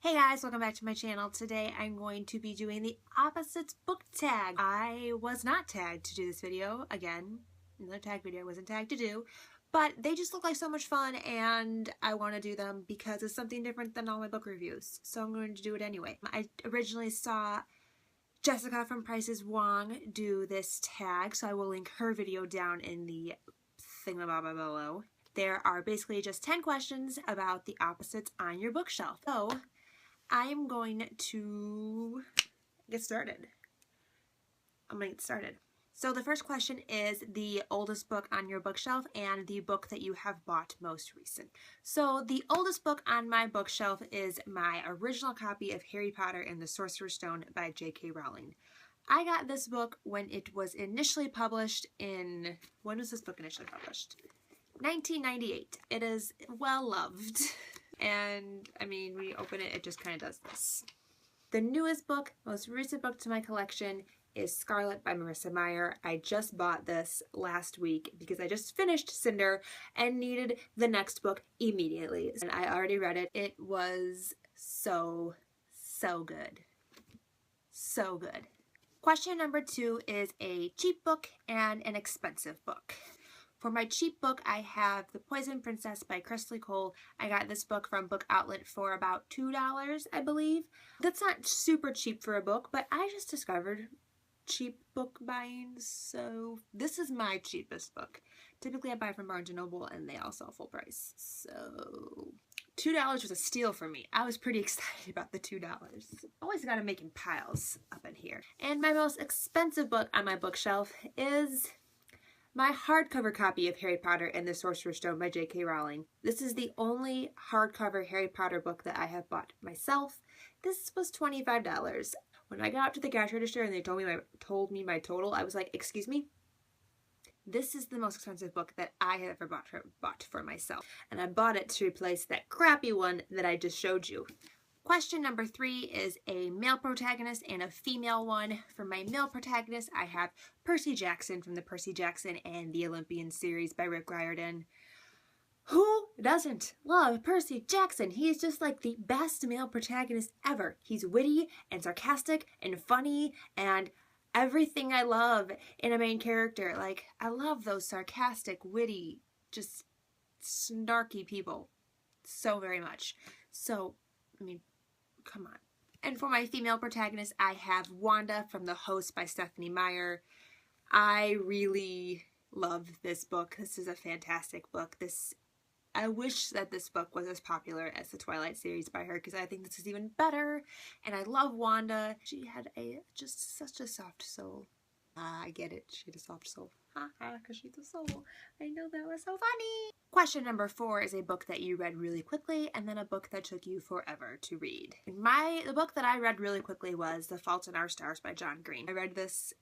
Hey guys, welcome back to my channel. Today I'm going to be doing the opposites book tag. I was not tagged to do this video. Again, another tag video I wasn't tagged to do, but they just look like so much fun and I want to do them because it's something different than all my book reviews. So I'm going to do it anyway. I originally saw Jessica from Price's Wong do this tag, so I will link her video down in the thingamabob below. There are basically just 10 questions about the opposites on your bookshelf. So I'm going to get started. So the first question is the oldest book on your bookshelf and the book that you have bought most recent. So the oldest book on my bookshelf is my original copy of Harry Potter and the Sorcerer's Stone by J.K. Rowling. I got this book when it was initially published in, when was this book initially published? 1998. It is well loved. And I mean, when you open it, it just kind of does this. The newest book, most recent book to my collection is Scarlet by Marissa Meyer. I just bought this last week because I just finished Cinder and needed the next book immediately. And I already read it. It was so good. So good. Question number 2 is a cheap book and an expensive book. For my cheap book, I have The Poison Princess by Crystal Cole. I got this book from Book Outlet for about $2, I believe. That's not super cheap for a book, but I just discovered cheap book buying, so this is my cheapest book. Typically I buy from Barnes & Noble and they all sell full price, so $2 was a steal for me. I was pretty excited about the $2. Always gotta make in piles up in here. And my most expensive book on my bookshelf is my hardcover copy of Harry Potter and the Sorcerer's Stone by J.K. Rowling. This is the only hardcover Harry Potter book that I have bought myself. This was $25. When I got up to the cash register and they told me my total, I was like, excuse me? This is the most expensive book that I have ever bought for myself. And I bought it to replace that crappy one that I just showed you. Question number 3 is a male protagonist and a female one. For my male protagonist, I have Percy Jackson from the Percy Jackson and the Olympian series by Rick Riordan. Who doesn't love Percy Jackson? He is just like the best male protagonist ever. He's witty and sarcastic and funny and everything I love in a main character. Like, I love those sarcastic, witty, just snarky people so very much. So, I mean, come on. And for my female protagonist, I have Wanda from The Host by Stephanie Meyer. I really love this book. This is a fantastic book. I wish that this book was as popular as the Twilight series by her because I think this is even better. And I love Wanda. She had just such a soft soul. I get it. She had a soft soul. Haha, because she's a soul. I know, that was so funny. Question number 4 is a book that you read really quickly and then a book that took you forever to read. The book that I read really quickly was The Fault in Our Stars by John Green. I read this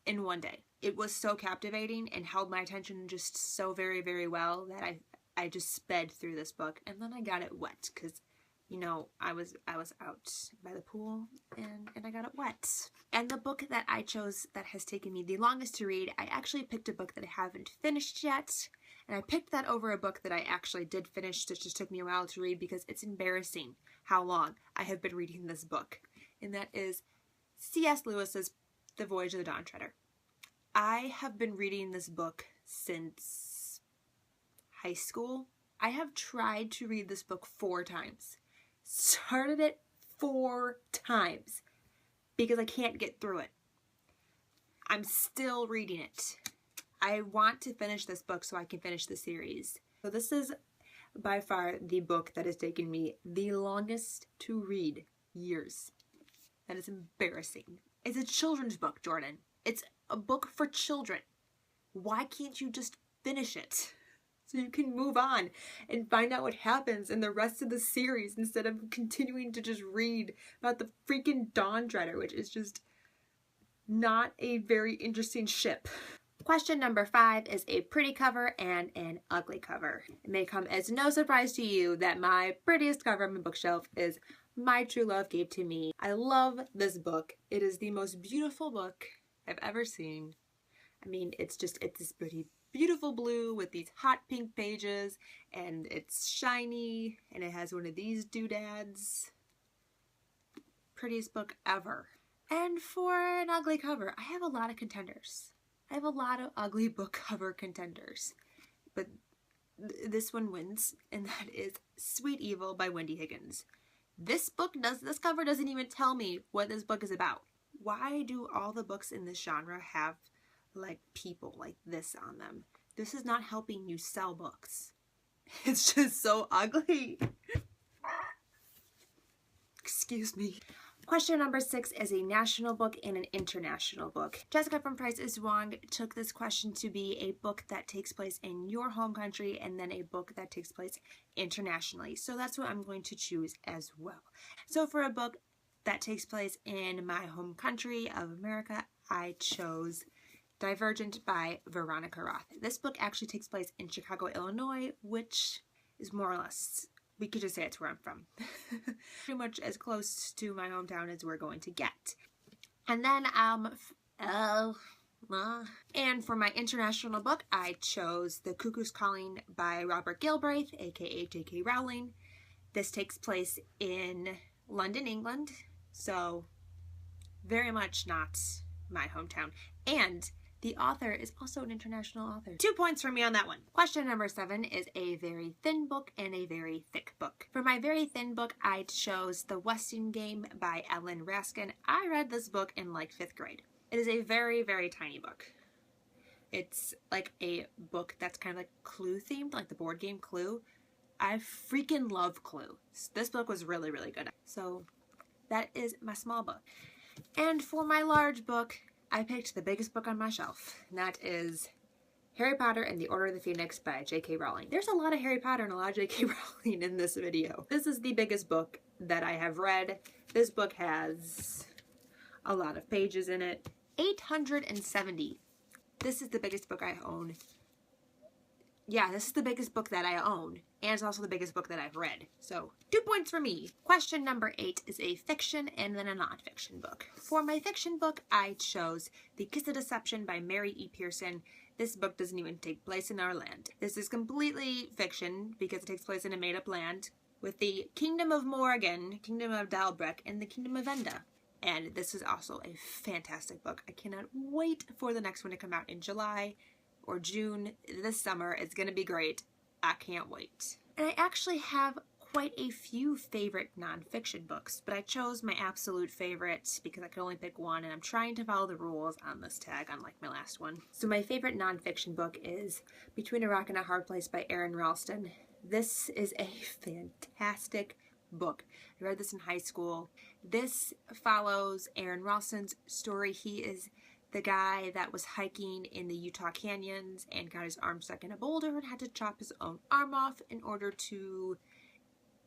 in one day. It was so captivating and held my attention just so very, very well that I just sped through this book, and then I got it wet because, you know, I was out by the pool and I got it wet. And the book that I chose that has taken me the longest to read, I actually picked a book that I haven't finished yet, and I picked that over a book that I actually did finish. It just took me a while to read because it's embarrassing how long I have been reading this book, and that is C.S. Lewis's The Voyage of the Dawn Treader. I have been reading this book since high school. I have tried to read this book 4 times. Started it 4 times because I can't get through it. I'm still reading it. I want to finish this book so I can finish the series. So this is by far the book that has taken me the longest to read. Years. That is embarrassing. It's a children's book, Jordan. It's a book for children. Why can't you just finish it so you can move on and find out what happens in the rest of the series instead of continuing to just read about the freaking Dawn Treader, which is just not a very interesting ship. Question number 5 is a pretty cover and an ugly cover. It may come as no surprise to you that my prettiest cover on my bookshelf is My True Love Gave to Me. I love this book. It is the most beautiful book I've ever seen. I mean, it's this pretty beautiful blue with these hot pink pages, and it's shiny, and it has one of these doodads. prettiest book ever. And for an ugly cover, I have a lot of contenders. I have a lot of ugly book cover contenders. But this one wins, and that is Sweet Evil by Wendy Higgins. This cover doesn't even tell me what this book is about. Why do all the books in this genre have like people like this on them? This is not helping you sell books. It's just so ugly. Excuse me. Question number 6 is a national book and an international book. Jessica from Price is Wrong took this question to be a book that takes place in your home country and then a book that takes place internationally. So that's what I'm going to choose as well. So for a book that takes place in my home country of America, I chose Divergent by Veronica Roth. This book actually takes place in Chicago, Illinois, which is more or less, we could just say it's where I'm from. Pretty much as close to my hometown as we're going to get. And then, and for my international book, I chose The Cuckoo's Calling by Robert Galbraith, aka J.K. Rowling. This takes place in London, England, so very much not my hometown. And the author is also an international author. 2 points for me on that one. Question number 7 is a very thin book and a very thick book. For my very thin book, I chose The Westing Game by Ellen Raskin. I read this book in like 5th grade. It is a very, very tiny book. It's like a book that's kind of like Clue themed, like the board game Clue. I freaking love Clue. This book was really, really good. So that is my small book. And for my large book, I picked the biggest book on my shelf, and that is Harry Potter and the Order of the Phoenix by J.K. Rowling. There's a lot of Harry Potter and a lot of J.K. Rowling in this video. This is the biggest book that I have read. This book has a lot of pages in it. 870. This is the biggest book I own. Yeah, this is the biggest book that I own, and it's also the biggest book that I've read. So, 2 points for me. Question number 8 is a fiction and then a nonfiction book. For my fiction book, I chose The Kiss of Deception by Mary E. Pearson. This book doesn't even take place in our land. This is completely fiction because it takes place in a made-up land with the Kingdom of Morrigan, Kingdom of Dalbrek, and the Kingdom of Enda. And this is also a fantastic book. I cannot wait for the next one to come out in July or June this summer. It's gonna be great. I can't wait. And I actually have quite a few favorite nonfiction books, but I chose my absolute favorite because I could only pick one, and I'm trying to follow the rules on this tag, unlike my last one. So my favorite nonfiction book is Between a Rock and a Hard Place by Erin Ralston. This is a fantastic book. I read this in high school. This follows Erin Ralston's story. He is the guy that was hiking in the Utah canyons and got his arm stuck in a boulder and had to chop his own arm off in order to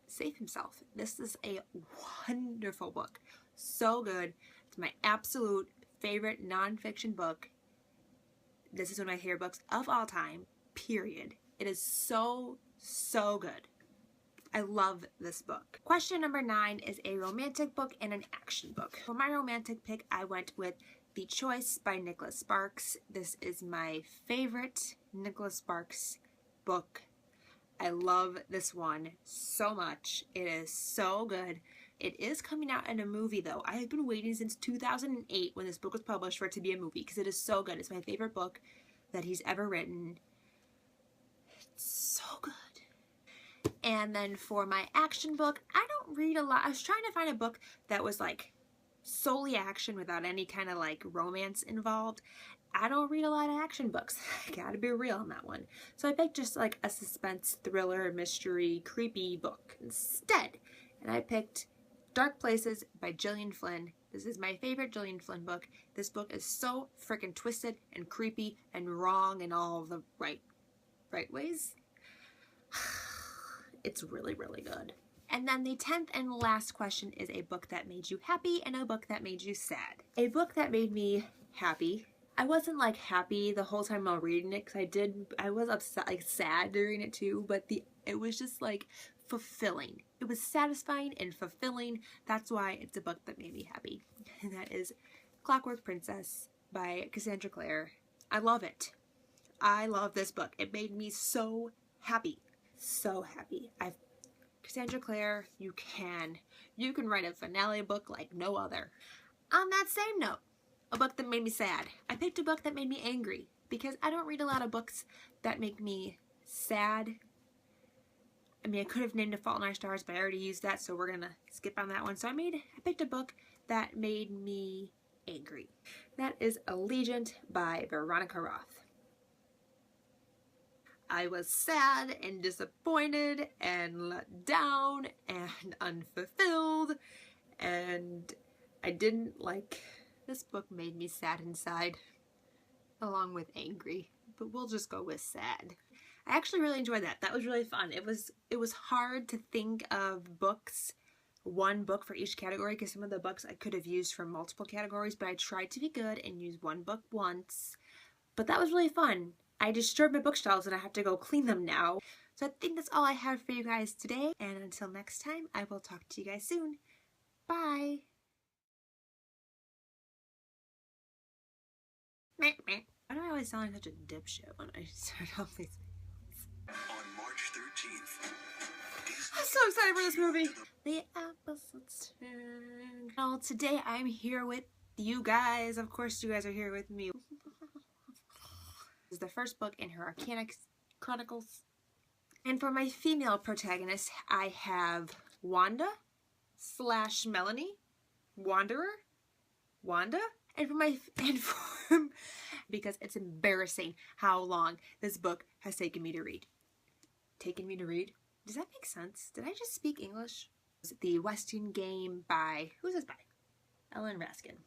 save himself. This is a wonderful book. So good. It's my absolute favorite nonfiction book. This is one of my favorite books of all time, period. It is so, so good. I love this book. Question number 9 is a romantic book and an action book. For my romantic pick, I went with The Choice by Nicholas Sparks. This is my favorite Nicholas Sparks book. I love this one so much. It is so good. It is coming out in a movie though. I have been waiting since 2008 when this book was published for it to be a movie because it is so good. It's my favorite book that he's ever written. It's so good. And then for my action book, I don't read a lot. I was trying to find a book that was like solely action without any kind of like romance involved. I don't read a lot of action books. I gotta be real on that one. So I picked just like a suspense, thriller, mystery, creepy book instead. And I picked Dark Places by Gillian Flynn. This is my favorite Gillian Flynn book. This book is so freaking twisted and creepy and wrong in all the right ways. It's really, really good. And then the 10th and last question is a book that made you happy and a book that made you sad. A book that made me happy. I wasn't like happy the whole time while reading it because I was upset, like sad during it too, but it was just like fulfilling. It was satisfying and fulfilling. That's why it's a book that made me happy. And that is Clockwork Princess by Cassandra Clare. I love it. I love this book. It made me so happy. So happy. Cassandra Clare, you can write a finale book like no other. On that same note, a book that made me sad. I picked a book that made me angry because I don't read a lot of books that make me sad. I mean, I could have named A Fault in Our Stars, but I already used that, so we're gonna skip on that one. So I picked a book that made me angry. That is Allegiant by Veronica Roth. I was sad and disappointed and let down and unfulfilled, and I didn't like. This book made me sad inside, along with angry, but we'll just go with sad. I actually really enjoyed that. That was really fun. It was hard to think of books, one book for each category, because some of the books I could have used for multiple categories, but I tried to be good and use one book once. But that was really fun. I destroyed my bookshelves and I have to go clean them now. So I think that's all I have for you guys today. And until next time, I will talk to you guys soon. Bye. Why do I always sound like such a dipshit when I start off these videos? On March 13th. I'm so excited for this movie. The opposites turn. Well, today I'm here with you guys. Of course, you guys are here with me. This is the first book in her Arcana Chronicles. And for my female protagonist, I have Wanda / Melanie, Wanderer, Wanda. And because it's embarrassing how long this book has taken me to read. Taken me to read? Does that make sense? Did I just speak English? The Western Game by, who's this by? Ellen Raskin.